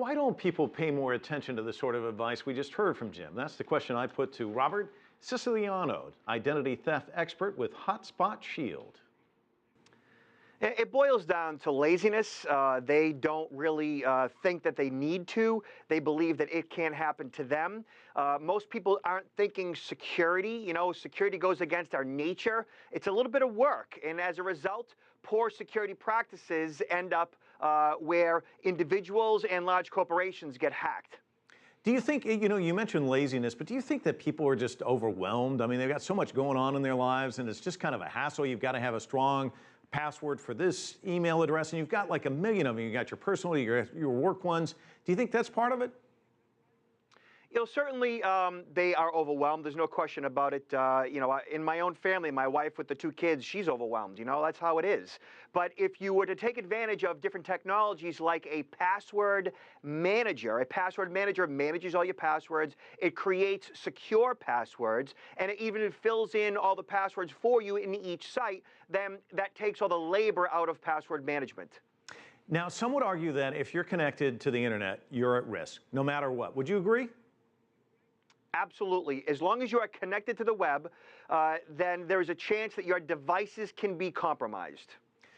why don't people pay more attention to the sort of advice we just heard from Jim? That's the question I put to Robert Siciliano, identity theft expert with HotSpot Shield. It boils down to laziness. They don't really think that they need to. They believe that it can't happen to them. Most people aren't thinking security. You know, security goes against our nature. It's a little bit of work. And as a result, poor security practices end up where individuals and large corporations get hacked. Do you think, you mentioned laziness, but do you think that people are just overwhelmed? I mean, they've got so much going on in their lives, and it's just kind of a hassle. You've got to have a strong password for this email address, and you've got like a million of them. You got your personal, your work ones. Do you think that's part of it? You know, certainly they are overwhelmed. There's no question about it. In my own family, my wife with the 2 kids, she's overwhelmed. You know, that's how it is. But if you were to take advantage of different technologies like a password manager manages all your passwords. It creates secure passwords, and it even fills in all the passwords for you in each site. Then that takes all the labor out of password management. Now, some would argue that if you're connected to the internet, you're at risk, no matter what. Would you agree? Absolutely. As long as you are connected to the web, then there's a chance that your devices can be compromised.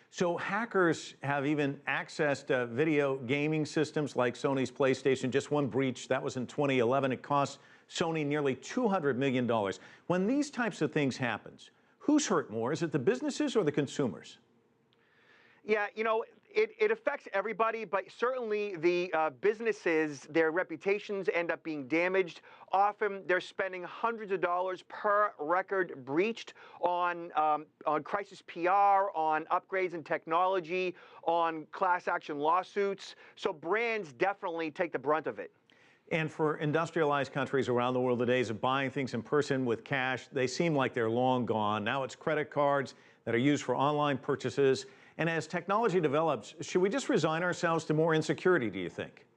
So hackers have even accessed video gaming systems like Sony's PlayStation. Just one breach, that was in 2011. It cost Sony nearly $200 million. When these types of things happen, who's hurt more? Is it the businesses or the consumers? Yeah, you know, it affects everybody, but certainly the businesses, their reputations end up being damaged. Often they're spending hundreds of dollars per record breached on crisis PR, on upgrades in technology, on class action lawsuits. So brands definitely take the brunt of it. And for industrialized countries around the world, the days of buying things in person with cash, they seem like they're long gone. Now it's credit cards that are used for online purchases. And as technology develops, should we just resign ourselves to more insecurity, do you think?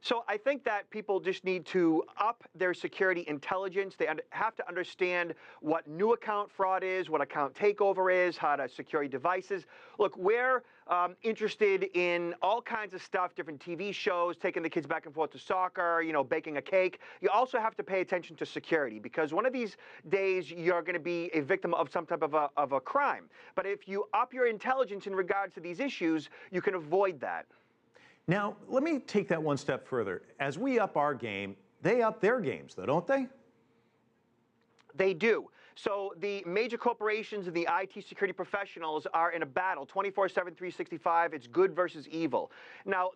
So I think that people just need to up their security intelligence. They have to understand what new account fraud is, what account takeover is, how to secure devices. Look, we're interested in all kinds of stuff, different TV shows, taking the kids back and forth to soccer, you know, baking a cake. You also have to pay attention to security, because one of these days you're going to be a victim of some type of a crime. But if you up your intelligence in regards to these issues, you can avoid that. Now, let me take that one step further. As we up our game, they up their games, though, don't they? They do. So the major corporations and the IT security professionals are in a battle 24/7, 365. It's good versus evil. Now,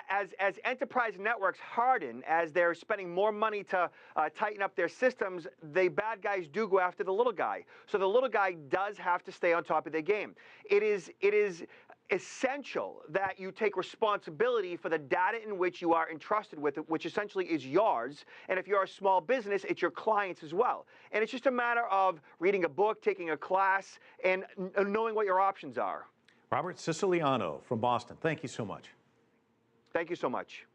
as enterprise networks harden, as they're spending more money to tighten up their systems, the bad guys do go after the little guy. So the little guy does have to stay on top of their game. It is essential that you take responsibility for the data in which you are entrusted with, which essentially is yours. And if you're a small business, it's your clients as well. And it's just a matter of reading a book, taking a class, and knowing what your options are. Robert Siciliano from Boston, thank you so much. Thank you so much.